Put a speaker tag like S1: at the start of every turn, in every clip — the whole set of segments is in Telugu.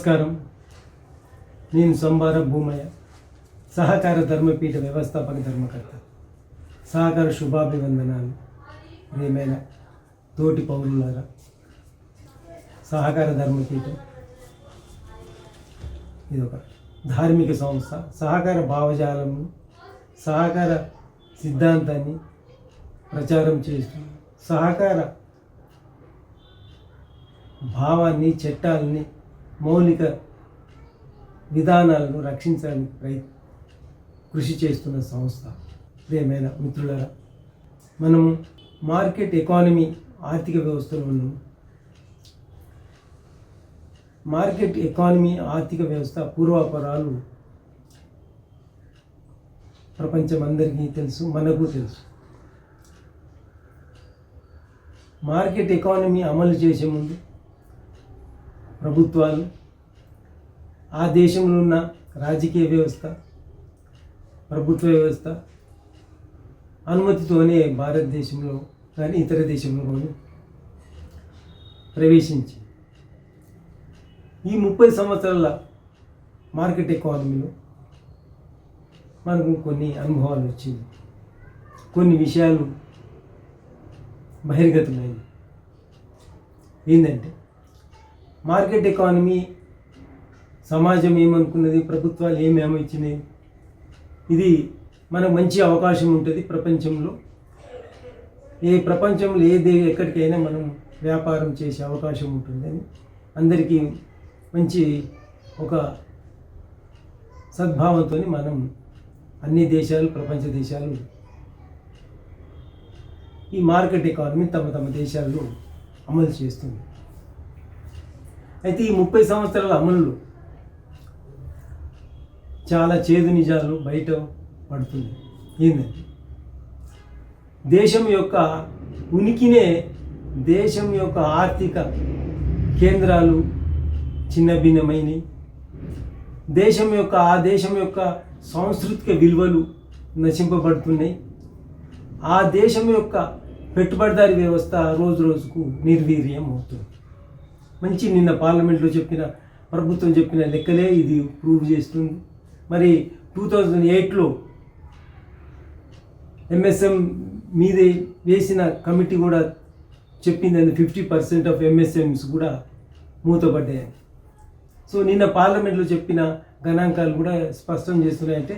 S1: నమస్కారం. నేను సంబార భూమయ్య, సహకార ధర్మపీఠ వ్యవస్థాపక ధర్మకర్త. సహకార శుభాభివందనాలు. ప్రియమైన తోటి పౌరులారా, సహకార ధర్మపీఠం ఇది ఒక ధార్మిక సంస్థ. సహకార భావజాలను, సహకార సిద్ధాంతాన్ని ప్రచారం చేస్తూ సహకార భావాన్ని, చట్టాలని, మౌలిక విధానాలను రక్షించడానికి కృషి చేస్తున్న సంస్థ. ప్రియమైన మిత్రులారా, మనము మార్కెట్ ఎకానమీ, ఆర్థిక వ్యవస్థలో ఉన్నాము. మార్కెట్ ఎకానమీ, ఆర్థిక వ్యవస్థ పూర్వాపరాలు ప్రపంచం అందరికీ తెలుసు, మనకు తెలుసు. మార్కెట్ ఎకానమీ అమలు చేసే ముందు ప్రభుత్వాలు, ఆ దేశంలో ఉన్న రాజకీయ వ్యవస్థ, ప్రభుత్వ వ్యవస్థ అనుమతితోనే భారతదేశంలో కానీ ఇతర దేశంలో కానీ ప్రవేశించి ఈ 30 సంవత్సరాల మార్కెట్ ఎకానమీలో మనకు కొన్ని అనుభవాలు వచ్చింది, కొన్ని విషయాలు బహిర్గతమైంది. ఏంటంటే, మార్కెట్ ఎకానమీ సమాజం ఏమనుకున్నది, ప్రభుత్వాలు ఏమేమి ఇచ్చినాయి, ఇది మనకు మంచి అవకాశం ఉంటుంది. ప్రపంచంలో ఎక్కడికైనా మనం వ్యాపారం చేసే అవకాశం ఉంటుందని అందరికీ మంచి ఒక సద్భావంతో మనం అన్ని దేశాలు, ప్రపంచ దేశాలు ఈ మార్కెట్ ఎకానమీ తమ దేశాల్లో అమలు చేస్తుంది. అయితే ఈ 30 సంవత్సరాల అమలులో చాలా చేదు నిజాలు బయట పడుతుంది. ఏంటంటే, దేశం యొక్క ఉనికినే, దేశం యొక్క ఆర్థిక కేంద్రాలు చిన్న భిన్నమైనవి. ఆ దేశం యొక్క సాంస్కృతిక విలువలు నశింపబడుతున్నాయి. ఆ దేశం యొక్క పెట్టుబడిదారీ వ్యవస్థ రోజు రోజుకు నిర్వీర్యం అవుతుంది. నిన్న పార్లమెంట్లో ప్రభుత్వం చెప్పిన లెక్కలే ఇది ప్రూవ్ చేస్తుంది. మరి 2008లో MSM మీదే వేసిన కమిటీ కూడా చెప్పింది, 50% ఆఫ్ MSMs కూడా మూతపడ్డాయి. సో నిన్న పార్లమెంట్లో చెప్పిన గణాంకాలు కూడా స్పష్టం చేస్తున్నాయంటే,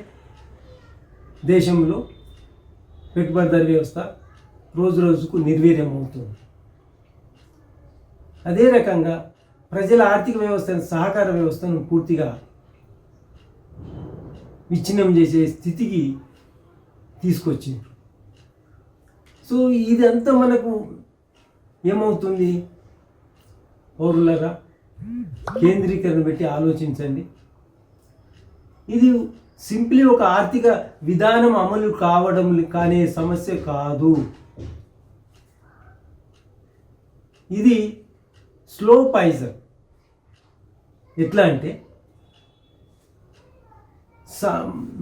S1: దేశంలో పెట్టుబడిదారీ వ్యవస్థ రోజు రోజుకు నిర్వీర్యం అవుతుంది. అదే రకంగా ప్రజల ఆర్థిక వ్యవస్థను, సహకార వ్యవస్థను పూర్తిగా విచ్ఛిన్నం చేసే స్థితికి తీసుకొచ్చింది. సో ఇదంతా మనకు ఏమవుతుంది? పౌరులరా, కేంద్రీకరణ పెట్టి ఆలోచించండి. ఇది సింప్లీ ఒక ఆర్థిక విధానం అమలు కావడం కానే సమస్య కాదు. ఇది స్లో పాయిజన్. ఎట్లా అంటే,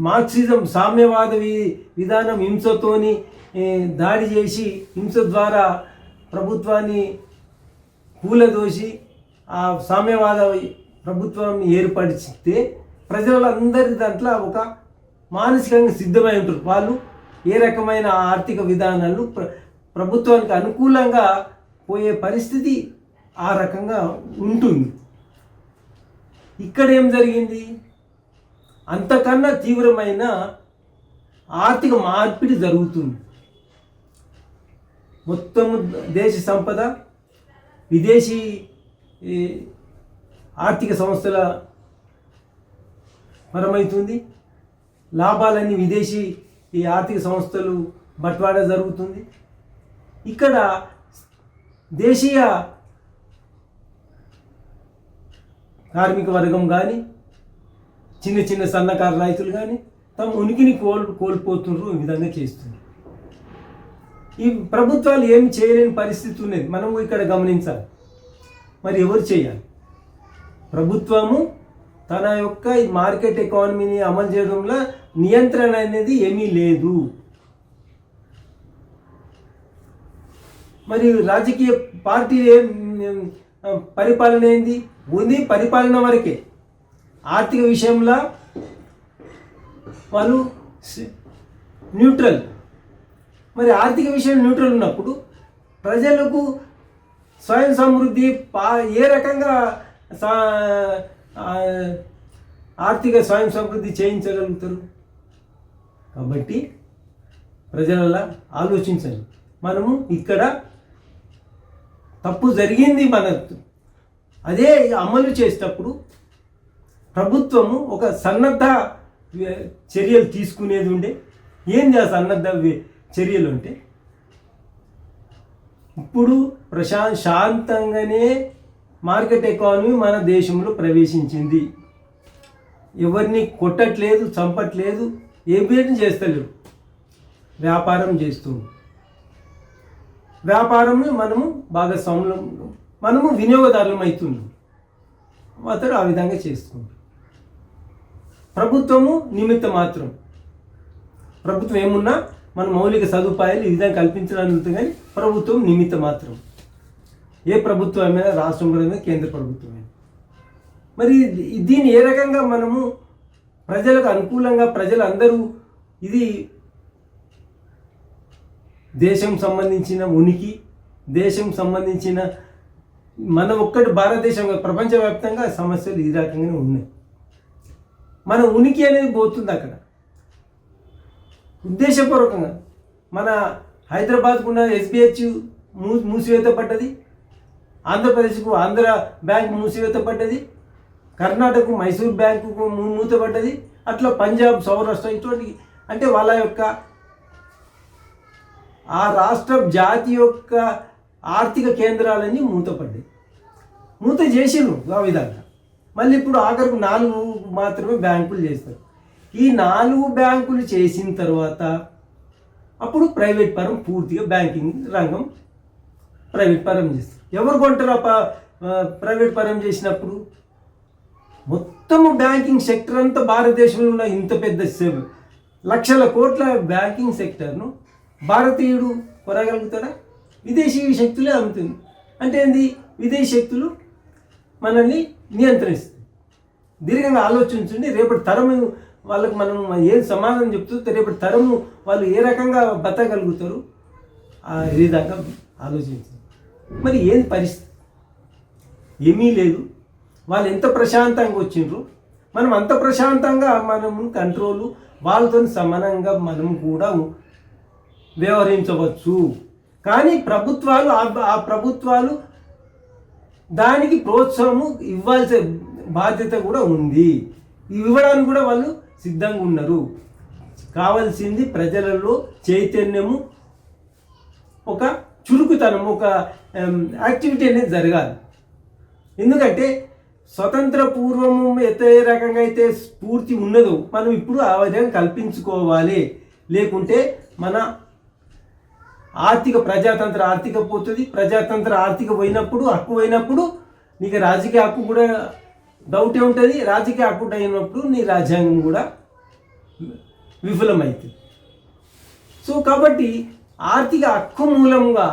S1: మార్క్సిజం, సామ్యవాద విధానం హింసతోని దాడి చేసి, హింస ద్వారా ప్రభుత్వాన్ని కూలదోసి ఆ సామ్యవాద ప్రభుత్వాన్ని ఏర్పరిచితే ప్రజలందరి దాంట్లో ఒక మానసికంగా సిద్ధమై ఉంటారు. వాళ్ళు ఏ రకమైన ఆర్థిక విధానాలు ప్రభుత్వానికి అనుకూలంగా పోయే పరిస్థితి ఆ రకంగా ఉంటుంది. ఇక్కడ ఏం జరిగింది? అంతకన్నా తీవ్రమైన ఆర్థిక మార్పిడి జరుగుతుంది. మొత్తం దేశ సంపద విదేశీ ఆర్థిక సంస్థల పరమవుతుంది. లాభాలన్నీ విదేశీ ఆర్థిక సంస్థలు బట్వాడా జరుగుతుంది. ఇక్కడ దేశీయ కార్మిక వర్గం కానీ, చిన్న సన్నకారు రైతులు కానీ తమ ఉనికిని కోల్పోతున్నారు. ఈ విధంగా చేస్తున్నారు. ఈ ప్రభుత్వాలు ఏమి చేయలేని పరిస్థితి ఉన్నది, మనము ఇక్కడ గమనించాలి. మరి ఎవరు చేయాలి? ప్రభుత్వము తన యొక్క ఈ మార్కెట్ ఎకానమీని అమలు చేయడంలో నియంత్రణ అనేది ఏమీ లేదు. మరి రాజకీయ పార్టీలు పరిపాలన ఏంది ఉంది, పరిపాలన వరకే. ఆర్థిక విషయంలో వాళ్ళు న్యూట్రల్. మరి ఆర్థిక విషయం న్యూట్రల్ ఉన్నప్పుడు ప్రజలకు స్వయం సమృద్ధి ఏ రకంగా ఆర్థిక స్వయం సమృద్ధి చేయించగలుగుతారు? కాబట్టి ప్రజల ఆలోచించండి. మనము ఇక్కడ తప్పు జరిగింది అదే అమలు చేసేటప్పుడు ప్రభుత్వము ఒక సన్నద్ధ చర్యలు తీసుకునేది ఉండే. ఏంది ఆ సన్నద్ధ చర్యలు అంటే, ఇప్పుడు శాంతంగానే మార్కెట్ ఎకానమీ మన దేశంలో ప్రవేశించింది. ఎవరిని కొట్టట్లేదు, చంపట్లేదు, ఏమీ చేస్తలేరు. వ్యాపారం చేస్తుంది. వ్యాపారంని మనము భాగస్వాములు, మనము వినియోగదారులం అవుతున్నాం. అతడు ఆ విధంగా చేస్తుంది. ప్రభుత్వము నిమిత్త మాత్రం. ప్రభుత్వం ఏమున్నా మన మౌలిక సదుపాయాలు ఈ విధంగా కల్పించడానికి ఉంటుంది, కానీ ప్రభుత్వం నిమిత్త మాత్రం. ఏ ప్రభుత్వమైనా, రాష్ట్రంలో కేంద్ర ప్రభుత్వమైనా. మరి దీన్ని ఏ రకంగా మనము ప్రజలకు అనుకూలంగా, ప్రజలందరూ ఇది దేశం సంబంధించిన ఉనికి, దేశం సంబంధించిన మన ఒక్కటి భారతదేశం, ప్రపంచవ్యాప్తంగా సమస్యలు ఈ రకంగానే ఉన్నాయి. మన ఉనికి అనేది పోతుంది అక్కడ. ఉద్దేశపూర్వకంగా మన హైదరాబాద్కున్న ఎస్బిహెచ్ మూసివేత పడ్డది, ఆంధ్రప్రదేశ్కు ఆంధ్ర బ్యాంక్ మూసివేత పడ్డది, కర్ణాటకకు మైసూర్ బ్యాంకు మూతపడ్డది, అట్లా పంజాబ్, సౌరాష్ట్ర ఇటువంటి, అంటే వాళ్ళ యొక్క ఆ రాష్ట్ర జాతి యొక్క ఆర్థిక కేంద్రాలన్నీ మూతపడ్డాయి. మూత చేసిరు ఆ విధంగా. మళ్ళీ ఇప్పుడు ఆఖరికి 4 మాత్రమే బ్యాంకులు చేస్తారు. ఈ 4 బ్యాంకులు చేసిన తర్వాత అప్పుడు ప్రైవేట్ పరం పూర్తిగా బ్యాంకింగ్ రంగం ప్రైవేట్ పరం చేస్తారు. ఎవరు కొంటారు ప్రైవేట్ పరం చేసినప్పుడు? మొత్తము బ్యాంకింగ్ సెక్టర్ అంతా భారతదేశంలో ఉన్న ఇంత పెద్ద లక్షల కోట్ల బ్యాంకింగ్ సెక్టర్ను భారతీయుడు కొనగలుగుతాడా? విదేశీ శక్తులే అమ్ముతుంది. అంటే ఏంది? విదేశీ శక్తులు మనల్ని నియంత్రిస్తుంది. దీర్ఘంగా ఆలోచించండి. రేపటి తరము వాళ్ళకు మనం ఏం సమాధానం చెప్తుందో, రేపటి తరము వాళ్ళు ఏ రకంగా బతకగలుగుతారు, ఆ విధంగా ఆలోచించండి. మరి ఏం పరిస్థితి? ఏమీ లేదు. వాళ్ళు ఎంత ప్రశాంతంగా వచ్చిండ్రు, మనం అంత ప్రశాంతంగా మనము కంట్రోలు వాళ్ళతో సమానంగా మనం కూడా వ్యవహరించవచ్చు. కానీ ప్రభుత్వాలు ఆ ప్రభుత్వాలు దానికి ప్రోత్సాహము ఇవ్వాల్సిన బాధ్యత కూడా ఉంది. ఇవ్వడానికి కూడా వాళ్ళు సిద్ధంగా ఉన్నారు. కావాల్సింది ప్రజలలో చైతన్యము, ఒక చురుకుతనం, ఒక యాక్టివిటీ అనేది జరగాలి. ఎందుకంటే స్వతంత్ర పూర్వము ఏ రకంగా అయితే స్ఫూర్తి ఉన్నదో మనం ఇప్పుడు ఆ విధంగా కల్పించుకోవాలి. లేకుంటే మన ప్రజాతంత్ర ఆర్థిక పోతుంది. ప్రజాతంత్ర ఆర్థిక పోయినప్పుడు, హక్కు పోయినప్పుడు నీకు రాజకీయ హక్కు కూడా డౌటే ఉంటుంది. రాజకీయ హక్కు అయినప్పుడు నీ రాజ్యాంగం కూడా విఫలమవుతుంది. సో కాబట్టి ఆర్థిక హక్కు మూలంగా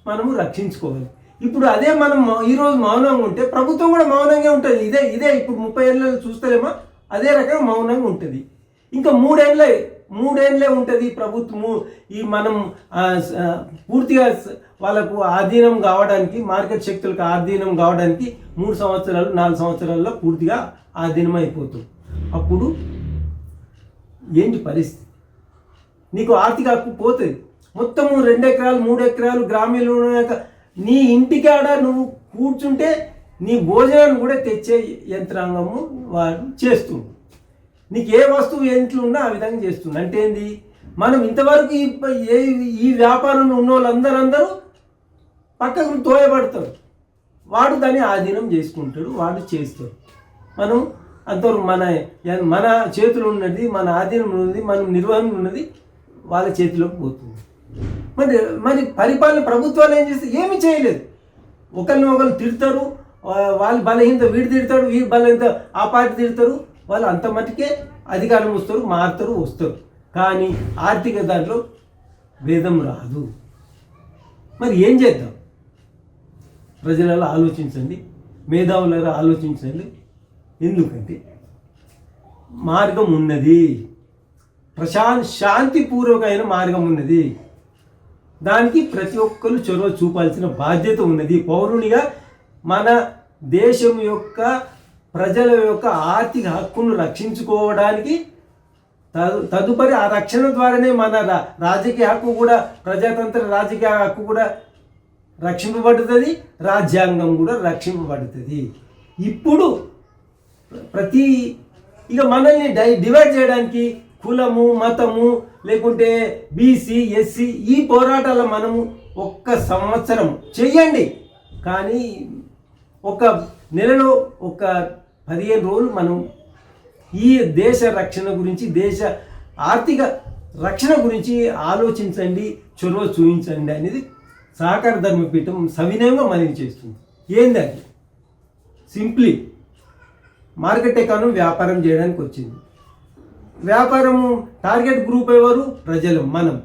S1: మనము రక్షించుకోవాలి. ఇప్పుడు అదే మనం ఈరోజు మౌనంగా ఉంటే ప్రభుత్వం కూడా మౌనంగా ఉంటుంది. ఇదే ఇప్పుడు 30 ఏళ్ళు చూస్తలేమా, అదే రకంగా మౌనంగా ఉంటుంది. ఇంకా మూడేళ్ళే ఉంటుంది ప్రభుత్వము. ఈ మనం పూర్తిగా వాళ్ళకు ఆధీనం కావడానికి, మార్కెట్ శక్తులకు ఆధీనం కావడానికి 3 సంవత్సరాలు 4 సంవత్సరాల్లో పూర్తిగా ఆధీనం అయిపోతుంది. అప్పుడు ఏంటి పరిస్థితి? నీకు ఆర్థిక హక్కు పోతుంది. మొత్తము 2 ఎకరాలు 3 ఎకరాలు గ్రామీణ నీ ఇంటికాడ నువ్వు కూర్చుంటే నీ భోజనాన్ని కూడా తెచ్చే యంత్రాంగము వాడు చేస్తుంది. నీకు ఏ వస్తువు ఇంట్లో ఉన్నా ఆ విధంగా చేస్తుంది. అంటే ఏంది? మనం ఇంతవరకు ఈ వ్యాపారంలో ఉన్న వాళ్ళందరూ పక్కకు తోయబడతారు. వాడు దాన్ని ఆధీనం చేసుకుంటాడు, వాడు చేస్తాడు. మనం అంతవరకు మన చేతిలో ఉన్నది, మన ఆధీనంలో ఉన్నది, మనం నిర్వహణ ఉన్నది వాళ్ళ చేతిలోకి పోతుంది. మరి పరిపాలన ప్రభుత్వాలు ఏం చేస్తే ఏమి చేయలేదు. ఒకరిని తిడతారు, వాళ్ళు బలహీనత వీడు తిడతాడు, వీడు బలహీనత ఆ పార్టీ తిడతారు. వాళ్ళు అంత మటుకే అధికారం వస్తారు. కానీ ఆర్థిక దాంట్లో భేదం రాదు. మరి ఏం చేద్దాం? ప్రజలలో ఆలోచించండి, మేధావులలో ఆలోచించండి. ఎందుకంటే మార్గం ఉన్నది, శాంతిపూర్వకమైన మార్గం ఉన్నది. దానికి ప్రతి ఒక్కరు చొరవ చూపాల్సిన బాధ్యత ఉన్నది. పౌరునిగా మన దేశం యొక్క ప్రజల యొక్క ఆర్థిక హక్కును రక్షించుకోవడానికి తదుపరి ఆ రక్షణ ద్వారానే మన రాజకీయ హక్కు కూడా, ప్రజాతంత్ర రాజకీయ హక్కు కూడా రక్షింపబడుతుంది, రాజ్యాంగం కూడా రక్షింపబడుతుంది. ఇప్పుడు ఇక మనల్ని డివైడ్ చేయడానికి కులము, మతము, లేకుంటే బీసీ, ఎస్సీ ఈ పోరాటాలు మనము 1 సంవత్సరం చెయ్యండి. కానీ ఒక నెలలో 15 రోజులు మనం ఈ దేశ రక్షణ గురించి, దేశ ఆర్థిక రక్షణ గురించి ఆలోచించండి, చొరవ చూపించండి అనేది సహకార ధర్మపీఠం సవినయంగా మనవి చేస్తుంది. ఏంది అది? సింప్లీ మార్కెట్ ఎకానమీ వ్యాపారం చేయడానికి వచ్చింది. వ్యాపారము టార్గెట్ గ్రూప్ ఎవరు? ప్రజలు, మనం.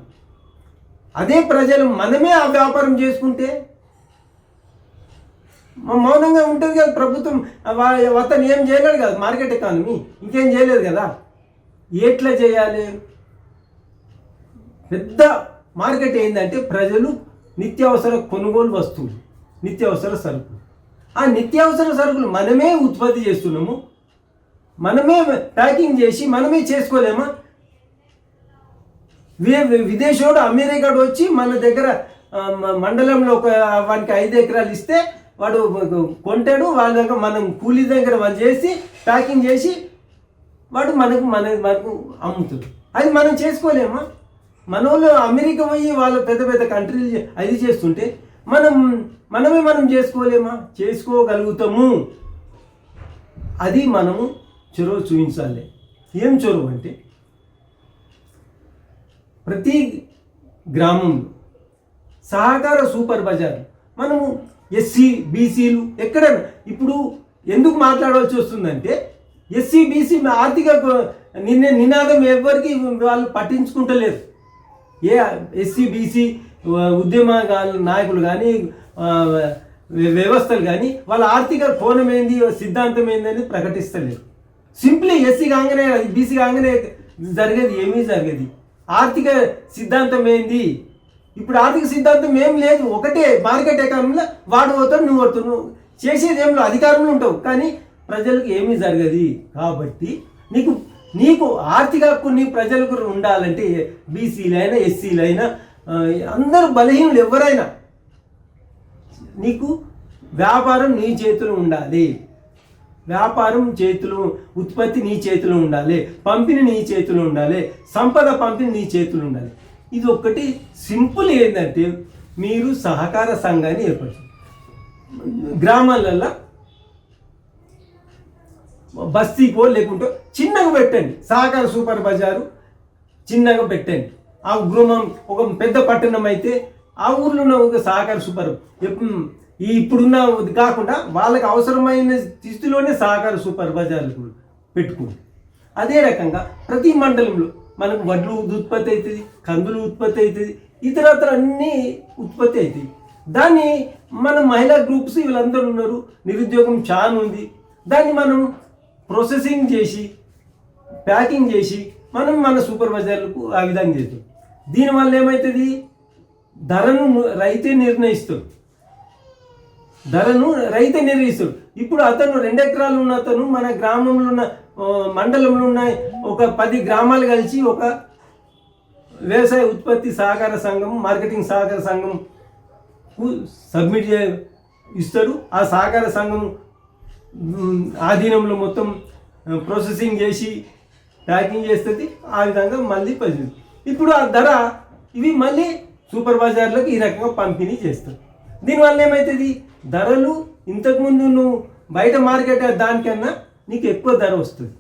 S1: అదే ప్రజలు మనమే ఆ వ్యాపారం చేసుకుంటే మౌనంగా ఉంటుంది కదా ప్రభుత్వం. అతను ఏం చేయలేడు కదా, మార్కెట్ ఎకానమీ ఇంకేం చేయలేదు కదా. ఎట్లా చేయాలి? పెద్ద మార్కెట్ ఏంటంటే ప్రజలు నిత్యావసర కొనుగోలు వస్తువులు, నిత్యావసర సరుకులు. ఆ నిత్యావసర సరుకులు మనమే ఉత్పత్తి చేస్తున్నాము, మనమే ప్యాకింగ్ చేసి మనమే చేసుకోలేమా? విదేశోడు అమెరికాడు వచ్చి మన దగ్గర మండలంలో వానికి 5 ఎకరాలు ఇస్తే వాడు కొంటాడు, వాళ్ళ దగ్గర మనం కూలీ దగ్గర వాళ్ళు చేసి ప్యాకింగ్ చేసి వాడు మనకు అమ్ముతాడు. అది మనం చేసుకోలేమా? మన వాళ్ళు అమెరికా పోయి వాళ్ళు పెద్ద పెద్ద కంట్రీలు అది చేస్తుంటే మనం చేసుకోలేమా? చేసుకోగలుగుతాము. అది మనము చొరవ చూపించాలి. ఏం చొరవ అంటే ప్రతి గ్రామంలో సహకార సూపర్ బజార్, మనము ఎస్సీ బీసీలు ఎక్కడైనా ఇప్పుడు ఎందుకు మాట్లాడవలసి వస్తుందంటే ఎస్సీ బీసీ ఆర్థిక నినాదం ఎవరికి వాళ్ళు పట్టించుకుంటలేరు. ఏ ఎస్సీ బీసీ ఉద్యమ నాయకులు కానీ వ్యవస్థలు కానీ వాళ్ళ ఆర్థిక కోణం ఏంది, సిద్ధాంతం ఏందని ప్రకటిస్తలేరు. సింప్లీ ఎస్సీ కాగానే బీసీ కాగానే జరిగేది ఏమీ జరగదు. ఆర్థిక సిద్ధాంతం ఏంది? ఇప్పుడు ఆర్థిక సిద్ధాంతం ఏం లేదు, ఒకటే మార్కెట్ ఎకానమీలో వాడు పోతాడు, నువ్వు పోతావు, నువ్వు చేసేది ఏం లేదు, అధికారంలో ఉంటావు కానీ ప్రజలకు ఏమీ జరగదు. కాబట్టి నీకు ఆర్థిక హక్కు నీ ప్రజలకు ఉండాలంటే బీసీలైనా ఎస్సీలైనా అందరూ బలహీనులు ఎవరైనా నీకు వ్యాపారం నీ చేతిలో ఉండాలి. వ్యాపారం చేతులు, ఉత్పత్తి నీ చేతిలో ఉండాలి, పంపిణీ నీ చేతిలో ఉండాలి, సంపద పంపిణీ నీ చేతిలో ఉండాలి. ఇది ఒక్కటి సింపుల్. ఏంటంటే మీరు సహకార సంఘాన్ని ఏర్పరచండి. గ్రామాలలో బస్తీకో లేకుంటే చిన్నగా పెట్టండి, సహకార సూపర్ బజారు చిన్నగా పెట్టండి. ఆ గృహం ఒక పెద్ద పట్టణం అయితే ఆ ఊర్లో ఉన్న ఒక సహకార సూపర్ ఇప్పుడున్న కాకుండా వాళ్ళకి అవసరమైన స్థితిలోనే సహకార సూపర్ బజార్లు పెట్టుకోండి. అదే రకంగా ప్రతి మండలంలో మనకు వడ్లు ఉత్పత్తి అవుతుంది, కందులు ఉత్పత్తి అవుతుంది, ఇతరత్ర అన్నీ ఉత్పత్తి అవుతాయి. దాన్ని మన మహిళా గ్రూప్స్ వీళ్ళందరూ ఉన్నారు, నిరుద్యోగం చాలా ఉంది. దాన్ని మనం ప్రాసెసింగ్ చేసి ప్యాకింగ్ చేసి మనం మన సూపర్ బజార్లకు ఆ విధంగా చేస్తాం. దీనివల్ల ఏమవుతుంది? ధరను రైతే నిర్ణయిస్తాడు. ఇప్పుడు అతను 2 ఎకరాలు ఉన్న అతను మన గ్రామంలో ఉన్న మండలంలో ఉన్న ఒక 10 గ్రామాలు కలిసి ఒక వ్యవసాయ ఉత్పత్తి సహకార సంఘం, మార్కెటింగ్ సహకార సంఘం సబ్మిట్ ఇస్తాడు. ఆ సహకార సంఘం ఆధీనంలో మొత్తం ప్రాసెసింగ్ చేసి ప్యాకింగ్ చేస్తుంది. ఆ విధంగా మళ్ళీ ఇప్పుడు ఆ ధర ఇవి మళ్ళీ సూపర్ బజార్లకు ఈ రకంగా పంపిణీ చేస్తారు. దీనివల్ల ఏమవుతుంది? ధరలు ఇంతకుముందు నువ్వు బయట మార్కెట్ దానికన్నా నీకు ఎక్కువ ధర వస్తుంది.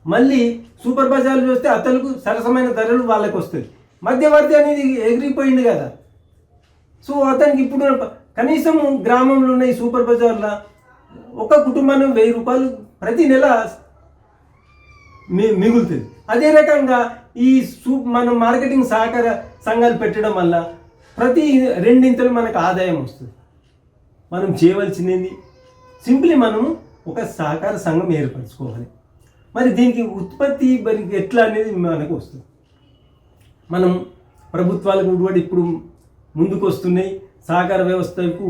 S1: మళ్ళీ సూపర్ బజార్లు చూస్తే అతనికి సరసమైన ధరలు వాళ్ళకి వస్తుంది. మధ్యవర్తి అనేది ఎగిరిపోయింది కదా. సో అతనికి ఇప్పుడు కనీసం గ్రామంలో ఉన్న ఈ సూపర్ బజార్లో ఒక కుటుంబానికి 1000 రూపాయలు ప్రతి నెల మిగులుతుంది. అదే రకంగా ఈ మనం మార్కెటింగ్ సహకార సంఘాలు పెట్టడం వల్ల ప్రతి 2 ఇంతలు మనకు ఆదాయం వస్తుంది. మనం చేయవలసింది సింప్లీ మనము ఒక సహకార సంఘం ఏర్పరచుకోవాలి. మరి దీనికి ఉత్పత్తి మరి ఎట్లా అనేది మనకు వస్తుంది. మనం ప్రభుత్వాలకు కూడా ఇప్పుడు ముందుకు వస్తున్నాయి. సహకార వ్యవస్థకు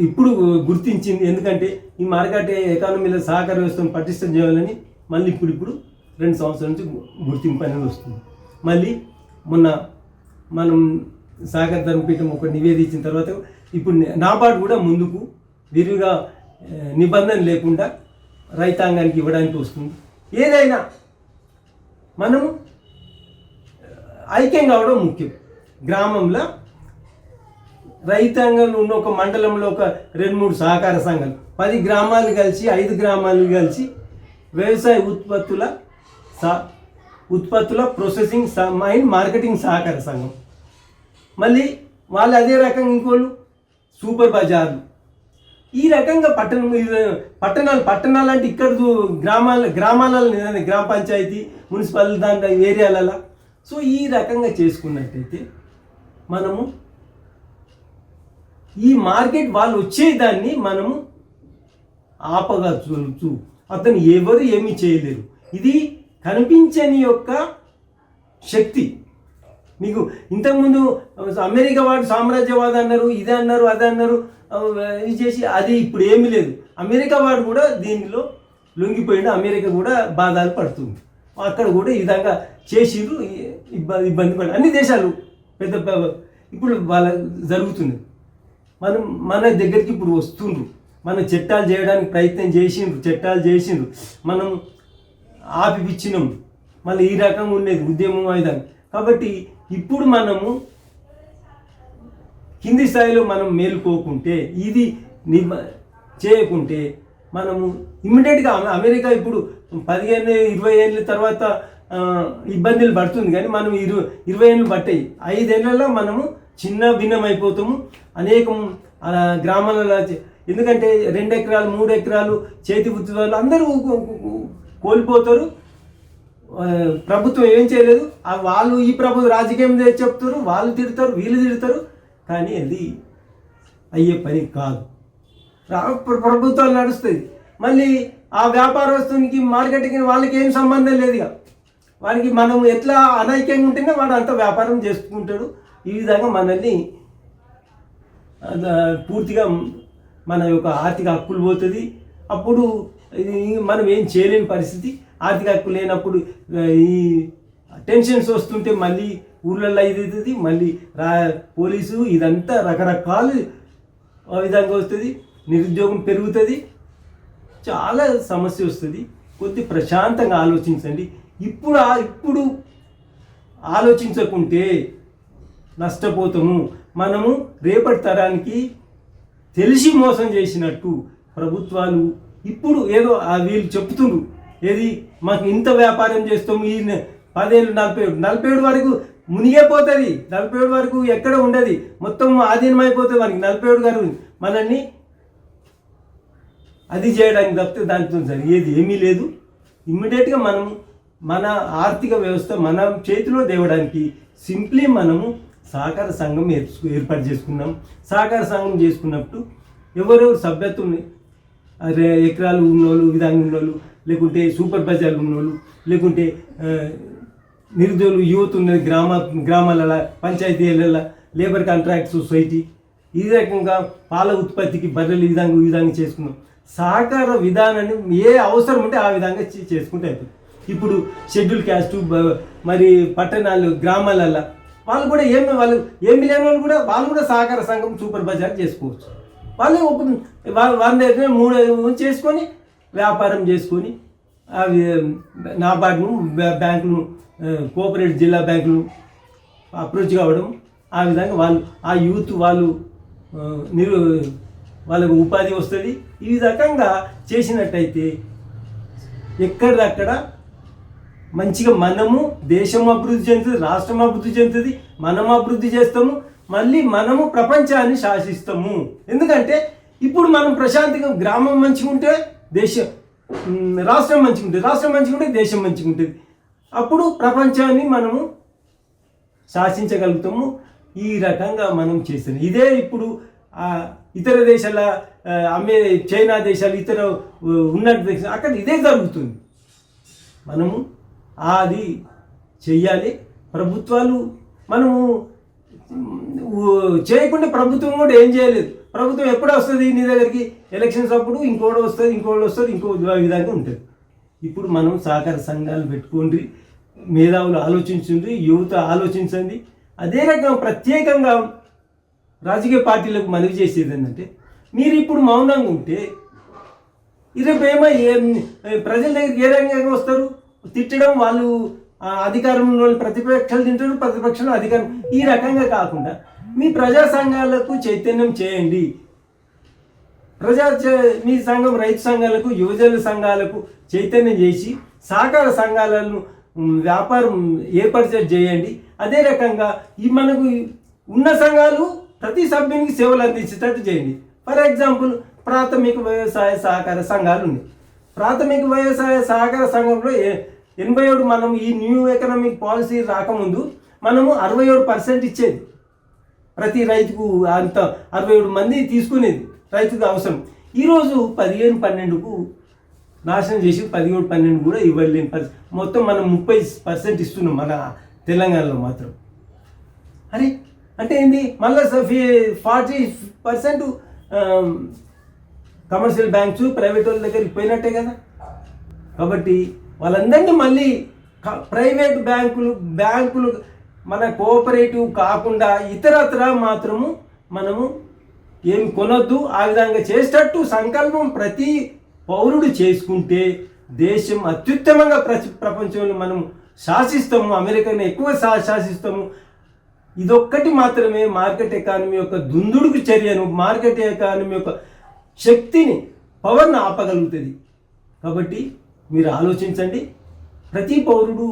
S1: ఇప్పుడు గుర్తించింది. ఎందుకంటే ఈ మార్కెట్ ఎకానమీలో సహకార వ్యవస్థను పటిష్టం చేయాలని మళ్ళీ ఇప్పుడు 2 సంవత్సరాల నుంచి గుర్తింపు అనేది వస్తుంది. మళ్ళీ మొన్న మనం సహకార ధర్మపీఠం ఒక నివేదించిన తర్వాత ఇప్పుడు నాబార్డు కూడా ముందుకు విరివిగా నిబంధన లేకుండా రైతాంగానికి ఇవ్వడానికి వస్తుంది. ఏదైనా మనము ఐక్యం కావడం ముఖ్యం. గ్రామంలో రైతాంగంలో ఉన్న ఒక మండలంలో ఒక 2-3 సహకార సంఘాలు, 10 గ్రామాలు కలిసి 5 గ్రామాలు కలిసి వ్యవసాయ ఉత్పత్తుల ప్రాసెసింగ్ మైన్ మార్కెటింగ్ సహకార సంఘం. మళ్ళీ వాళ్ళు అదే రకంగా ఇంకోళ్ళు సూపర్ బజార్లు. ఈ రకంగా పట్టణాలు అంటే ఇక్కడ గ్రామాలలో గ్రామ పంచాయతీ మున్సిపల్ దాంట్లో ఏరియాలలో. సో ఈ రకంగా చేసుకున్నట్టయితే మనము ఈ మార్కెట్ వాళ్ళు వచ్చేదాన్ని మనము ఆపగలుగుతూ అతను ఎవరు ఏమీ చేయలేరు. ఇది కనిపించని యొక్క శక్తి. మీకు ఇంతకుముందు అమెరికా వాడు సామ్రాజ్యవాదం అన్నారు, ఇది అన్నారు, అది అన్నారు, ఇది చేసి అది ఇప్పుడు ఏమీ లేదు. అమెరికా వాడు కూడా దీనిలో లొంగిపోయిండు. అమెరికా కూడా బాధలు పడుతుంది. అక్కడ కూడా ఈ విధంగా చేసిరు, ఇబ్బంది పడి అన్ని దేశాలు పెద్ద ఇప్పుడు వాళ్ళ జరుగుతుంది. మన దగ్గరికి ఇప్పుడు వస్తుండ్రు. మనం చట్టాలు చేయడానికి ప్రయత్నం చేసిండ్రు. మనం ఆపిపిచ్చినాం. మళ్ళీ ఈ రకంగా ఉండేది ఉద్యమం అయిదాన్ని. కాబట్టి ఇప్పుడు మనము కింది స్థాయిలో మనం మేలుకోకుంటే, ఇది చేయకుంటే మనము ఇమ్మీడియట్గా అమెరికా ఇప్పుడు 15-20 ఏళ్ళ తర్వాత ఇబ్బందులు పడుతుంది. కానీ మనం 20 ఏళ్ళు పట్టాయి. 5 ఏళ్లలో మనము చిన్న భిన్నం అయిపోతాము. అనేకం గ్రామాలలో ఎందుకంటే 2 ఎకరాలు 3 ఎకరాలు చేతి వృత్తి వాళ్ళు అందరూ కోల్పోతారు. ప్రభుత్వం ఏం చేయలేదు. వాళ్ళు ఈ ప్రభుత్వం రాజకీయం చెప్తారు, వాళ్ళు తిడతారు, వీళ్ళు తిడతారు. కానీ అది అయ్యే పని కాదు. ప్రభుత్వాలు నడుస్తుంది. మళ్ళీ ఆ వ్యాపారస్తునికి మార్కెట్కి వాళ్ళకి ఏం సంబంధం లేదు. ఇక వానికి మనం ఎట్లా అనైక్యంగా ఉంటేనే వాడు అంత వ్యాపారం చేసుకుంటాడు. ఈ విధంగా మనల్ని పూర్తిగా మన యొక్క ఆర్థిక హక్కులు పోతుంది. అప్పుడు మనం ఏం చేయలేని పరిస్థితి. ఆర్థిక హక్కు లేనప్పుడు ఈ టెన్షన్స్ వస్తుంటే మళ్ళీ ఊళ్ళల్లో ఇది అవుతుంది. మళ్ళీ పోలీసు ఇదంతా రకరకాలు విధంగా వస్తుంది. నిరుద్యోగం పెరుగుతుంది. చాలా సమస్య వస్తుంది. కొద్ది ప్రశాంతంగా ఆలోచించండి. ఇప్పుడు ఆలోచించకుంటే నష్టపోతాము. మనము రేపటి తరానికి తెలిసి మోసం చేసినట్టు ప్రభుత్వాలు ఇప్పుడు ఏదో వీళ్ళు చెప్తుండ్రు. ఏది మాకు ఇంత వ్యాపారం చేస్తాము, ఈ 10 ఏళ్ళు 47 వరకు మునిగిపోతుంది. 47 వరకు ఎక్కడ ఉండదు, మొత్తం ఆధీనం అయిపోతుంది. మనకి 47 గారు మనల్ని అది చేయడానికి తప్పితే దాంతో జరిగేది ఏమీ లేదు. ఇమ్మీడియట్గా మనము మన ఆర్థిక వ్యవస్థ మన చేతిలో తేవడానికి సింప్లీ మనము సహకార సంఘం ఏర్పాటు చేసుకున్నాం. సహకార సంఘం చేసుకున్నప్పుడు ఎవరెవరు సభ్యత్వం ఎకరాలు ఉన్నోళ్ళు, విధంగా ఉన్నోళ్ళు, లేకుంటే సూపర్ బజార్లు ఉన్నోళ్ళు, లేకుంటే నిరుద్యోగులు యువత ఉన్నది గ్రామాల పంచాయతీలలో లేబర్ కాంట్రాక్ట్ సొసైటీ, ఈ రకంగా పాల ఉత్పత్తికి బర్రెలు ఈ విధంగా చేసుకున్నాం. సహకార విధానాన్ని ఏ అవసరం ఉంటే ఆ విధంగా చేసుకుంటే అయిపోతుంది. ఇప్పుడు షెడ్యూల్ క్యాస్ట్ మరి పట్టణాలు గ్రామాలలో వాళ్ళు కూడా వాళ్ళు ఏమి లేని వాళ్ళు కూడా సహకార సంఘం సూపర్ బజార్ చేసుకోవచ్చు. వాళ్ళు వాళ్ళ దగ్గర 3 చేసుకొని వ్యాపారం చేసుకొని అవి నాబార్డును బ్యాంకులు కోఆపరేటివ్ జిల్లా బ్యాంకులు అప్రోచ్ కావడం. ఆ విధంగా వాళ్ళు ఆ యూత్ వాళ్ళకు ఉపాధి వస్తుంది. ఈ రకంగా చేసినట్టయితే ఎక్కడిదక్కడ మంచిగా మనము దేశం అభివృద్ధి చెందుతుంది, రాష్ట్రం అభివృద్ధి చెందుతుంది, మనం అభివృద్ధి చేస్తాము. మళ్ళీ మనము ప్రపంచాన్ని శాసిస్తాము. ఎందుకంటే ఇప్పుడు మనం ప్రశాంతంగా గ్రామం మంచిగా ఉంటే రాష్ట్రం మంచిగా ఉంటుంది, రాష్ట్రం మంచిగా ఉంటే దేశం మంచిగా ఉంటుంది. అప్పుడు ప్రపంచాన్ని మనము శాసించగలుగుతాము. ఈ రకంగా మనం చేస్తాం. ఇదే ఇప్పుడు ఇతర దేశాల అమ్మే చైనా దేశాలు ఇతర ఉన్నత దేశాలు అక్కడ ఇదే జరుగుతుంది. మనము అది చెయ్యాలి. ప్రభుత్వాలు మనము చేయకుండా ప్రభుత్వం కూడా ఏం చేయలేదు. ప్రభుత్వం ఎప్పుడు వస్తుంది నీ దగ్గరికి? ఎలక్షన్స్ అప్పుడు ఇంకోటి వస్తుంది, ఇంకో విధంగా ఉంటుంది. ఇప్పుడు మనం సహకార సంఘాలు పెట్టుకోండి, మేధావులు ఆలోచించండి, యువత ఆలోచించండి. అదే రకంగా ప్రత్యేకంగా రాజకీయ పార్టీలకు మనవి చేసేది ఏంటంటే, మీరు ఇప్పుడు మౌనంగా ఉంటే రేపు ప్రజల దగ్గరికి ఏ రకంగా వస్తారు? తిట్టడం, వాళ్ళు అధికారంలో ప్రతిపక్షాలు తింటారు, ప్రతిపక్షాలు అధికారం. ఈ రకంగా కాకుండా మీ ప్రజా సంఘాలకు చైతన్యం చేయండి. మీ సంఘం రైతు సంఘాలకు, యువజన సంఘాలకు చైతన్యం చేసి సహకార సంఘాలను వ్యాపారం ఏర్పరిచేది చేయండి. అదే రకంగా మనకు ఉన్న సంఘాలు ప్రతి సభ్యునికి సేవలు అందించేటట్టు చేయండి. ఫర్ ఎగ్జాంపుల్, ప్రాథమిక వ్యవసాయ సహకార సంఘాలు ఉన్నాయి. ప్రాథమిక వ్యవసాయ సహకార సంఘంలో 87 మనం ఈ న్యూ ఎకనామిక్ పాలసీ రాకముందు మనము 67% ఇచ్చేది ప్రతి రైతుకు. అంత 67 మంది తీసుకునేది రైతుకు అవసరం. ఈరోజు 15-12కు నాశనం చేసి 17-12 కూడా ఇవ్వలేని పరిస్థితి. మొత్తం మనం 30% ఇస్తున్నాం మన తెలంగాణలో మాత్రం. అరే అంటే ఏంది? మళ్ళీ 40% కమర్షియల్ బ్యాంక్స్ ప్రైవేట్ వాళ్ళ దగ్గరికి పోయినట్టే కదా. కాబట్టి వాళ్ళందరినీ మళ్ళీ ప్రైవేట్ బ్యాంకులు మన కోఆపరేటివ్ కాకుండా ఇతరత్ర మాత్రము మనము ఏమి కొనొద్దు. ఆ విధంగా చేసేటట్టు సంకల్పం ప్రతి పౌరుడు చేసుకుంటే దేశం అత్యుత్తమంగా ప్రపంచంలో మనం శాసిస్తాము. అమెరికాని ఎక్కువ శాసిస్తాము. ఇదొక్కటి మాత్రమే మార్కెట్ ఎకానమీ యొక్క దుందుడుకు చర్యను, మార్కెట్ ఎకానమీ యొక్క శక్తిని, పవర్ని ఆపగలుగుతుంది. కాబట్టి మీరు ఆలోచించండి. ప్రతి పౌరుడు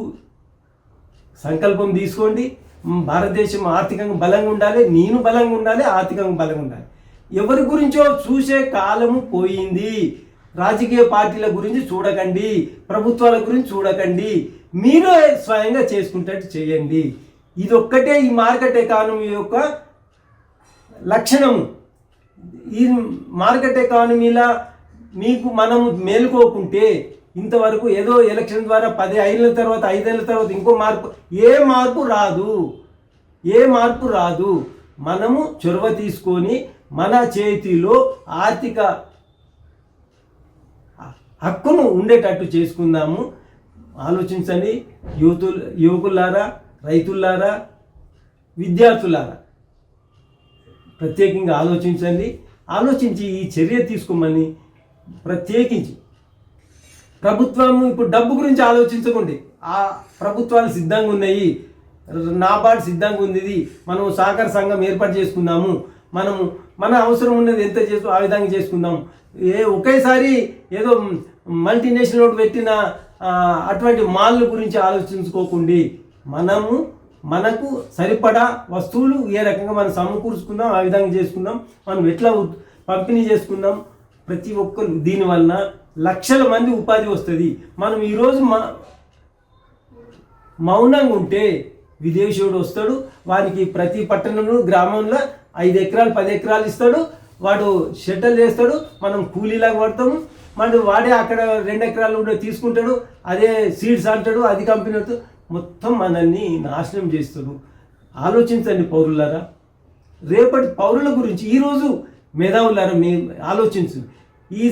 S1: సంకల్పం తీసుకోండి. భారతదేశం ఆర్థికంగా బలంగా ఉండాలి, నేను బలంగా ఉండాలి, ఆర్థికంగా బలంగా ఉండాలి. ఎవరి గురించో చూసే కాలము పోయింది. రాజకీయ పార్టీల గురించి చూడకండి, ప్రభుత్వాల గురించి చూడకండి. మీరు స్వయంగా చేసుకుంటట్టు చేయండి. ఇదొక్కటే ఈ మార్కెట్ ఎకానమీ యొక్క లక్షణము. ఈ మార్కెట్ ఎకానమీలా మనము మేలుకోకుంటే ఇంతవరకు ఏదో ఎలక్షన్ ద్వారా 10 ఏళ్ళ తర్వాత 5 ఏళ్ళ తర్వాత ఇంకో మార్పు, ఏ మార్పు రాదు. మనము చొరవ తీసుకొని మన చేతిలో ఆర్థిక హక్కును ఉండేటట్టు చేసుకుందాము. ఆలోచించండి యువకులారా, రైతులారా, విద్యార్థులారా, ప్రత్యేకంగా ఆలోచించి ఈ చర్య తీసుకోమని ప్రత్యేకించి ప్రభుత్వము ఇప్పుడు డబ్బు గురించి ఆలోచించకండి. ఆ ప్రభుత్వాలు సిద్ధంగా ఉన్నాయి, నాబార్డ్ సిద్ధంగా ఉంది. మనం సహకార సంఘం ఏర్పాటు చేసుకుందాము. మనము మన అవసరం ఉన్నది ఎంత ఆ విధంగా చేసుకుందాం. ఒకేసారి ఏదో మల్టీనేషనల్ పెట్టిన అటువంటి మాల్ గురించి ఆలోచించుకోకండి. మనకు సరిపడా వస్తువులు ఏ రకంగా మనం సమకూర్చుకుందాం, ఆ విధంగా చేసుకుందాం. మనం ఎట్లా పంపిణీ చేసుకుందాం. ప్రతి ఒక్కరు దీనివలన లక్షల మంది ఉపాధి వస్తుంది. మనం ఈరోజు మౌనంగా ఉంటే విదేశీయుడు వస్తాడు, వానికి ప్రతి పట్టణంలో గ్రామంలో 5 ఎకరాలు 10 ఎకరాలు ఇస్తాడు. వాడు షెటిల్ చేస్తాడు, మనం కూలీలాగా పడతాము. వాడే అక్కడ 2 ఎకరాలు తీసుకుంటాడు, అదే సీడ్స్ అంటాడు, అది కంపెనీ మొత్తం మనల్ని నాశనం చేస్తాడు. ఆలోచించండి పౌరులారా, రేపటి పౌరుల గురించి. ఈరోజు మేధావులారా మీరు ఆలోచించు. ఈ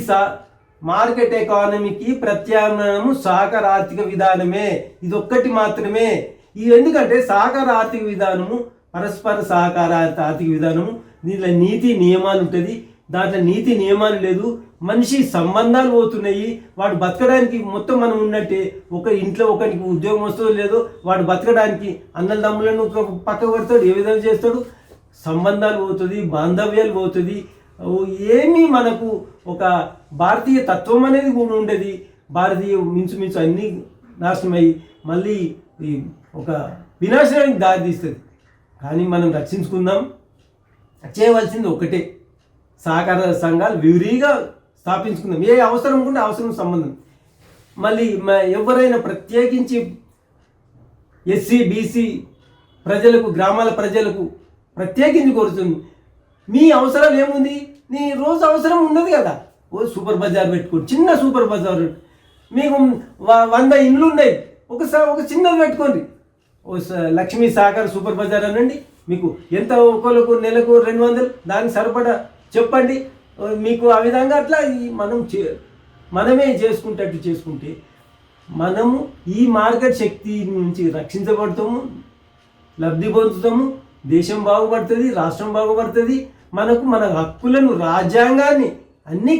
S1: మార్కెట్ ఎకానమీకి ప్రత్యామ్నాయము సహకార ఆర్థిక విధానమే. ఇదొక్కటి మాత్రమే. ఎందుకంటే సహకార ఆర్థిక విధానము పరస్పర సహకార ఆర్థిక విధానము, దీంట్లో నీతి నియమాలు ఉంటుంది. దాంట్లో నీతి నియమాలు లేదు, మనిషి సంబంధాలు పోతున్నాయి. వాడు బతకడానికి మొత్తం మనం ఉన్నట్టే. ఒక ఇంట్లో ఒకరికి ఉద్యోగం వస్తుందో లేదో వాడు బతకడానికి అన్నల తమ్ములను పక్క పెడతాడు, ఏ విధంగా చేస్తాడు, సంబంధాలు పోతుంది, బాంధవ్యాలు పోతుంది. ఏమీ మనకు ఒక భారతీయ తత్వం అనేది కూడా ఉండేది. భారతీయ మించుమించు అన్నీ నాశనమై మళ్ళీ ఒక వినాశనానికి దారి తీస్తుంది. కానీ మనం రక్షించుకుందాం. చేయవలసింది ఒకటే, సహకార సంఘాలు విరివిగా స్థాపించుకుందాం. ఏ అవసరం ఉంటే అవసరం సంబంధం. మళ్ళీ ఎవరైనా ప్రత్యేకించి ఎస్సీ బీసీ ప్రజలకు, గ్రామాల ప్రజలకు ప్రత్యేకించి కోరుతుంది, మీ అవసరాలు ఏముంది? నీ రోజు అవసరం ఉండదు కదా. ఓ సూపర్ బజార్ పెట్టుకోండి, చిన్న సూపర్ బజార్. మీకు 100 ఇండ్లు ఉన్నాయి, ఒక చిన్నది పెట్టుకోండి. లక్ష్మీ సాగర్ సూపర్ బజార్ అనండి. మీకు ఎంత ఒకరికి నెలకు 200 దానికి సరిపడా చెప్పండి. మీకు ఆ విధంగా అట్లా మనమే చేసుకుంటట్టు చేసుకుంటే మనము ఈ మార్కెట్ శక్తి నుంచి రక్షించబడతాము, లబ్ధి పొందుతాము, దేశం బాగుపడుతుంది, రాష్ట్రం బాగుపడుతుంది. మనకు మన హక్కులను, రాజ్యాంగాన్ని అన్నీ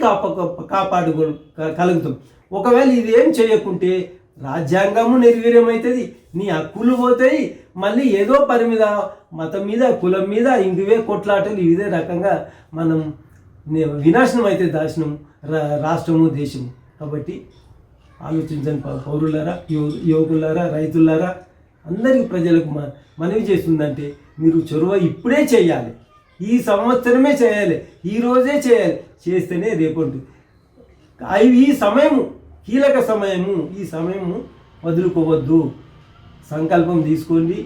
S1: కాపాడుకోగలుగుతాం. ఒకవేళ ఇదేం చేయకుంటే రాజ్యాంగము నిర్వీర్యమవుతుంది, నీ హక్కులు పోతాయి. మళ్ళీ ఏదో పని మీద, మతం మీద, కులం మీద ఇందువే కొట్లాటలు ఇదే రకంగా మనం వినాశనం అయితే దాశనం రాష్ట్రము, దేశము. కాబట్టి ఆలోచించండి పౌరులారా, యువకులారా, రైతులారా, అందరికీ ప్రజలకు మనవి చేస్తుందంటే మీరు చొరవ ఇప్పుడే చేయాలి, ఈ సంవత్సరమే చేయాలి, ఈరోజే చేయాలి. చేస్తేనే రేపటి ఈ సమయము కీలక సమయము, ఈ సమయము వదులుకోవద్దు. సంకల్పం తీసుకోండి,